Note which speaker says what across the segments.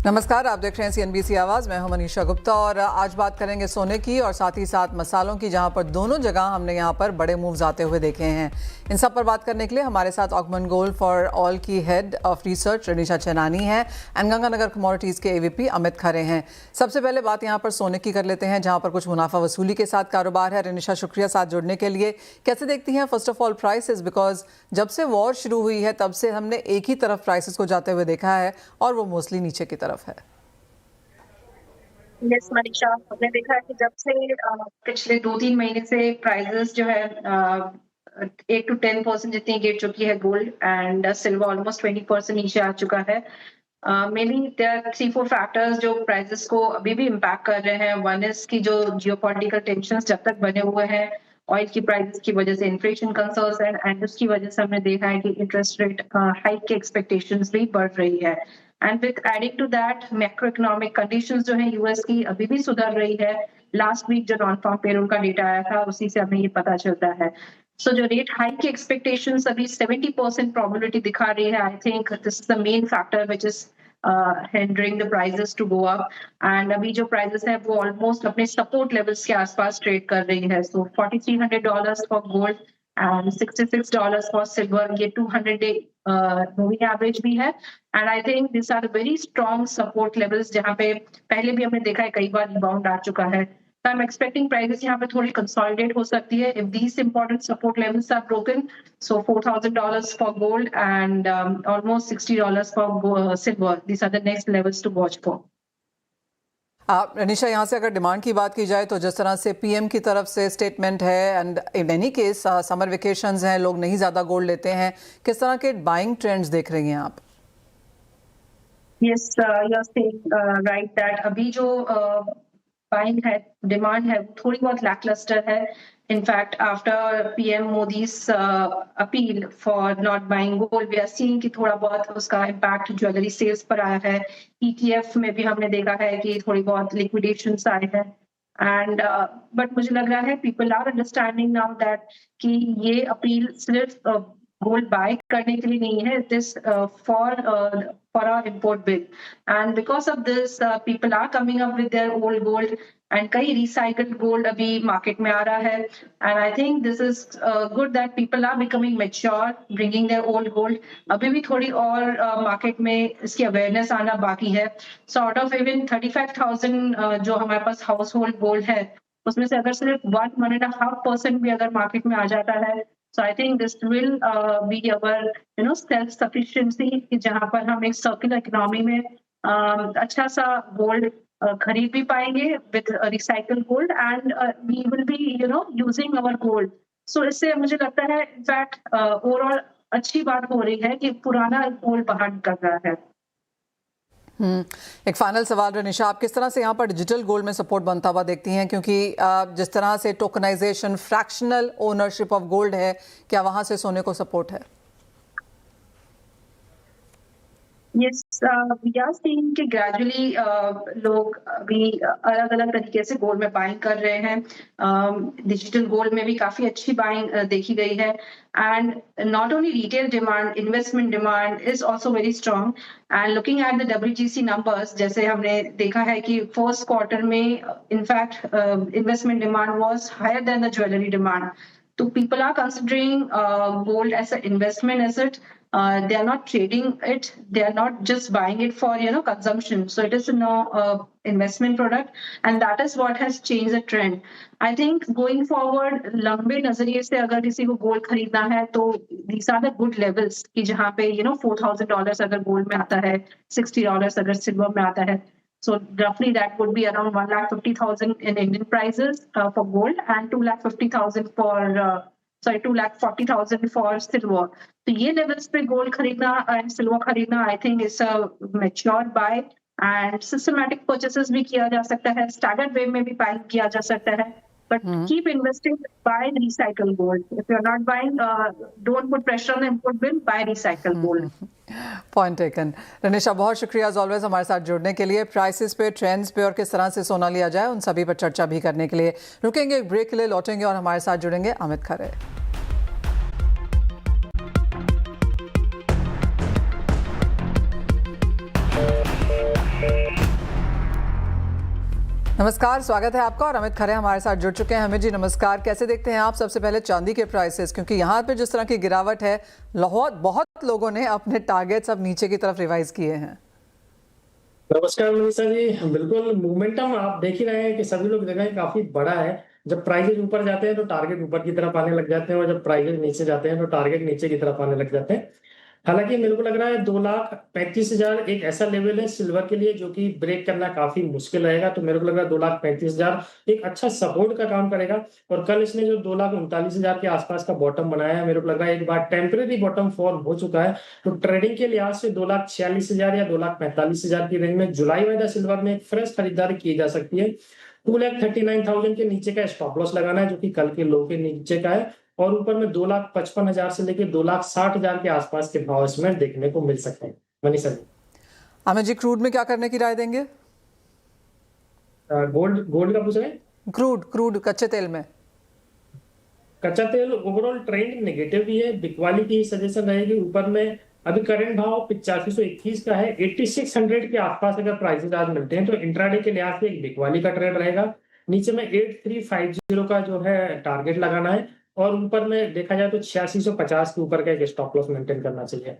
Speaker 1: नमस्कार, आप देख रहे हैं CNBC आवाज़। मैं हूं मनीषा गुप्ता और आज बात करेंगे सोने की और साथ ही साथ मसालों की, जहां पर दोनों जगह हमने यहां पर बड़े मूव्स आते हुए देखे हैं। इन सब पर बात करने के लिए हमारे साथ ऑगमेंट गोल्ड फॉर ऑल की हेड ऑफ रिसर्च रनीशा चेनानी है एंड गंगानगर कमोडिटीज़ के AVP अमित खरे हैं। सबसे पहले बात यहां पर सोने की कर लेते हैं, जहां पर कुछ मुनाफा वसूली के साथ कारोबार है। रनीशा, शुक्रिया साथ जुड़ने के लिए। कैसे देखती हैं first of all prices, because जब से वॉर शुरू हुई है तब से हमने एक ही तरफ प्राइसेस को जाते हुए देखा है और वो मोस्टली नीचे की तरफ है।
Speaker 2: यस मनीषा, हमने देखा है कि जब से पिछले 2-3 महीने से प्राइसेस जो है 8 to 10% जितनी गिर चुकी है गोल्ड एंड सिल्वर ऑलमोस्ट 20% नीचे आ चुका है। मेनली देयर आर 3-4 फैक्टर्स जो प्राइसेस को अभी भी इम्पैक्ट कर रहे हैं। वन इज की जो जियोपॉलिटिकल टेंशंस जब तक बने हुए हैं, ऑयल की प्राइसेस की वजह से इन्फ्लेशन कंसर्न्स एंड उसकी वजह से हमने देखा है कि इंटरेस्ट रेट हाइक की एक्सपेक्टेशंस भी बढ़ रही है। And with adding to that macro economic conditions जो है यूएस की अभी भी सुधर रही है। लास्ट वीक जो नॉन फार्म पेरोल का डेटा आया था उसी से हमें ये पता चलता है। सो जो रेट हाइक की एक्सपेक्टेशंस अभी 70% प्रोबेबिलिटी दिखा रही है। I think this is the main factor which is hindering the prices to go up, and अभी जो prices है वो almost अपने support levels के आसपास trade कर रही है। So $4,300 for gold and $66 for silver, ये 200-day moving average भी है। And I think these are the very strong support levels जहाँ पे पहले भी हमने देखा है कई बार rebound आ चुका है। So I'm expecting prices यहाँ पे थोड़ी consolidate हो सकती है if these important support levels are broken. So $4,000 for gold and almost $60 for silver. These are the next levels to watch for.
Speaker 1: रनीशा, यहाँ से अगर डिमांड की बात की जाए तो जिस तरह से PM की तरफ से स्टेटमेंट है and in any case summer vacations हैं, लोग नहीं ज़्यादा गोल्ड लेते हैं, किस तरह के बाइंग ट्रेंड्स देख रही हैं आप?
Speaker 2: Yes, you're saying right that अभी जो बाइंग है, डिमांड है, थोड़ी बहुत लैकलस्टर है। In fact after PM Modi's appeal for not buying gold, we are seeing कि थोड़ा बहुत उसका इम्पैक्ट ज्वेलरी सेल्स पर आया है। ETF में भी हमने देखा है कि थोड़ी बहुत लिक्विडेशंस आए हैं। एंड बट मुझे लग रहा है people are understanding now that कि ये अपील सिर्फ गोल्ड बाय करने के लिए नहीं है, it is for our import bill, and because of this people are coming up with their old gold and कई recycled gold अभी market में आ रहा है। and I think this is good that people are becoming mature, bringing their old gold। अभी भी थोड़ी और market में इसकी awareness आना बाकी है। so out of even 35,000 जो हमारे पास household gold है, उसमें से अगर सिर्फ 1.5% भी अगर market में आ जाता है, so I think this will be our self sufficiency, कि जहाँ पर हम एक circular economy में अच्छा सा gold खरीद भी पाएंगे with recycled gold, and we will be using our gold। so इससे मुझे लगता है इनफैक्ट ओवरऑल अच्छी बात हो रही है कि पुराना gold बाहर निकल रहा है।
Speaker 1: एक फाइनल सवाल रनीशा, आप किस तरह से यहाँ पर डिजिटल गोल्ड में सपोर्ट बनता हुआ देखती हैं, क्योंकि जिस तरह से tokenization, fractional ownership of gold है, क्या वहां से सोने को सपोर्ट है?
Speaker 2: Yes, we are seeing कि gradually लोग अभी अलग अलग तरीके से गोल्ड में बाइंग कर रहे हैं। डिजिटल गोल्ड में भी काफी अच्छी बाइंग देखी गई है। And not only retail demand, investment demand is also very strong. And looking at the WGC numbers, जैसे हमने देखा है कि फर्स्ट क्वार्टर में in fact investment demand was higher than the jewellery demand. So people are considering gold as an investment asset. They are not trading it. They are not just buying it for consumption. So it is investment product, and that is what has changed the trend. I think going forward, लंबे नजरिए से अगर किसी को gold खरीदना है तो these are the good levels कि जहाँ पे $4,000 अगर गोल्ड में आता है, $60 अगर सिल्वर में आता है। So roughly that would be around 1,50,000 in Indian prices for gold, and 2,50,000 for 2,40,000 for silver. तो ये levels पे gold खरीदना and silver खरीदना I think is a mature buy, and systematic purchases भी किया जा सकता है, staggered way में भी buy किया जा सकता है। But keep investing, buy recycled gold. If you're not buying, don't put pressure on the import bill, buy recycled gold.
Speaker 1: Point taken. Ranisha, बहुत शुक्रिया एज ऑलवेज हमारे साथ जुड़ने के लिए। प्राइसेस पे, ट्रेंड्स पे और किस तरह से सोना लिया जाए, उन सभी पर चर्चा भी करने के लिए रुकेंगे, एक ब्रेक के लिए लौटेंगे और हमारे साथ जुड़ेंगे अमित खरे। नमस्कार, स्वागत है आपका। और अमित खरे हमारे साथ जुड़ चुके हैं। अमित जी नमस्कार, कैसे देखते हैं आप सबसे पहले चांदी के प्राइसेस, क्योंकि यहाँ पे जिस तरह की गिरावट है, बहुत लोगों ने अपने टारगेट्स अब नीचे की तरफ रिवाइज किए हैं।
Speaker 3: नमस्कार मनीषा जी, बिल्कुल मोमेंटम आप देख ही रहे हैं कि सभी लोग देख रहे हैं काफी बड़ा है। जब प्राइजेज ऊपर जाते हैं तो टारगेट ऊपर की तरफ आने लग जाते हैं और जब प्राइजेज नीचे जाते हैं तो टारगेट नीचे की तरफ आने लग जाते हैं। हालांकि मेरे को लग रहा है 2,35,000 एक ऐसा लेवल है सिल्वर के लिए जो कि ब्रेक करना काफी मुश्किल रहेगा। तो मेरे को लग रहा है 2,35,000 एक अच्छा सपोर्ट का काम करेगा। और कल इसने जो 2,39,000 के आसपास का बॉटम बनाया है, मेरे को लग रहा है एक बार टेम्परेरी बॉटम फॉर्म हो चुका है। तो ट्रेडिंग के लिहाज से 2,46,000 या 2,45,000 की रेंज में जुलाई वाइदा सिल्वर में एक फ्रेश खरीदारी की जा सकती है। 2,39,000 के नीचे का स्टॉप लॉस लगाना है, जो कि कल के लो के नीचे का है। और ऊपर में 2,55,000 से लेकर 2,60,000 के आसपास के भाव इसमें देखने को मिल सकते हैं। मनीषा जी,
Speaker 1: अमित जी क्रूड में क्या करने की राय देंगे?
Speaker 3: गोल्ड का पूछ रहे हैं?
Speaker 1: क्रूड कच्चे तेल में
Speaker 3: कच्चा तेल ओवरऑल ट्रेंड नेगेटिव भी है। बिकवाली की सजेशन रहेगी। ऊपर में अभी करंट भाव 8521 का है। 8600 के आसपास अगर प्राइसेस आज मिलते हैं तो इंट्राडे के लिहाज से एक बिकवाली का ट्रेंड रहेगा। नीचे में 8350 का जो है टारगेट लगाना है और ऊपर में देखा जाए तो 8650 के ऊपर का एक स्टॉप लॉस मेंटेन करना चाहिए।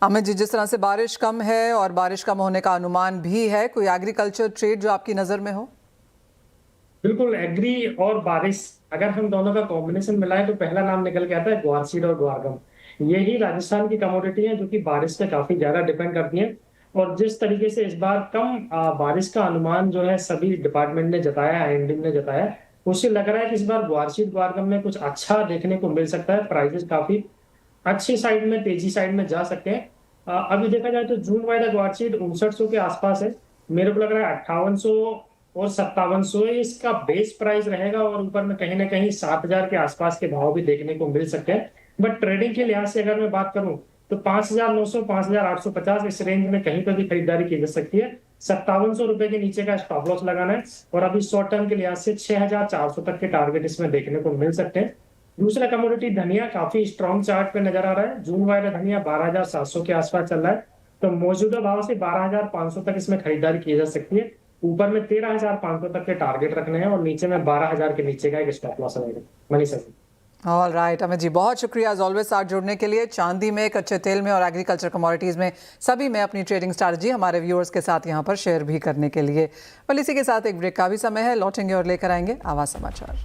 Speaker 1: अमित जी, जिस तरह से बारिश कम है और बारिश कम होने का अनुमान भी है, कोई एग्रीकल्चर ट्रेड जो आपकी नजर में हो?
Speaker 3: बिल्कुल, एग्री और बारिश अगर हम दोनों का कॉम्बिनेशन मिलाएं तो पहला नाम निकल के आता है ग्वार सीड और ग्वारगम। यही राजस्थान की कमोडिटी है जो कि बारिश पे काफी ज्यादा डिपेंड करती है। और जिस तरीके से इस बार कम बारिश का अनुमान जो है सभी डिपार्टमेंट ने जताया, आईएमडी ने जताया, उससे लग रहा है कि इस बार ग्वार सीड ग्वारगम में कुछ अच्छा देखने को मिल सकता है। प्राइसेस काफी अच्छी साइड में, तेजी साइड में जा सकते हैं। अभी देखा जाए तो जून वाइदा ग्वार सीड 5900 के आसपास है। मेरे को लग रहा है 5800 और 5700 इसका बेस प्राइस रहेगा और ऊपर में कहीं ना कहीं 7,000 के आसपास के भाव भी देखने को मिल सकते हैं। बट ट्रेडिंग के लिहाज से अगर मैं बात करूं तो 5,900 5,850 इस रेंज में कहीं पर भी खरीदारी की जा सकती है। 5700 रुपए के नीचे का स्टॉप लॉस लगाना है और अभी शॉर्ट टर्म के लिहाज से 6,400 तक के टारगेट इसमें देखने को मिल सकते हैं। दूसरा कमोडिटी धनिया काफी स्ट्रॉन्ग चार्ट पे नजर आ रहा है। जून वाला धनिया 12,700 के आसपास चल रहा है। तो मौजूदा भाव से 12,500 तक इसमें खरीदारी की जा सकती है। ऊपर में 13,500 तक के टारगेट रखने हैं और नीचे में 12,000 के नीचे का एक स्टॉप लॉस रहेगा। मनीषा जी,
Speaker 1: ऑल राइट अमित जी, बहुत शुक्रिया एज ऑलवेज साथ जुड़ने के लिए। चांदी में, कच्चे तेल में और एग्रीकल्चर कमोडिटीज़ में सभी में अपनी ट्रेडिंग स्ट्रैटेजी हमारे व्यूअर्स के साथ यहाँ पर शेयर भी करने के लिए। well, इसी के साथ एक ब्रेक का भी समय है। लौटेंगे और लेकर आएंगे आवाज़ समाचार।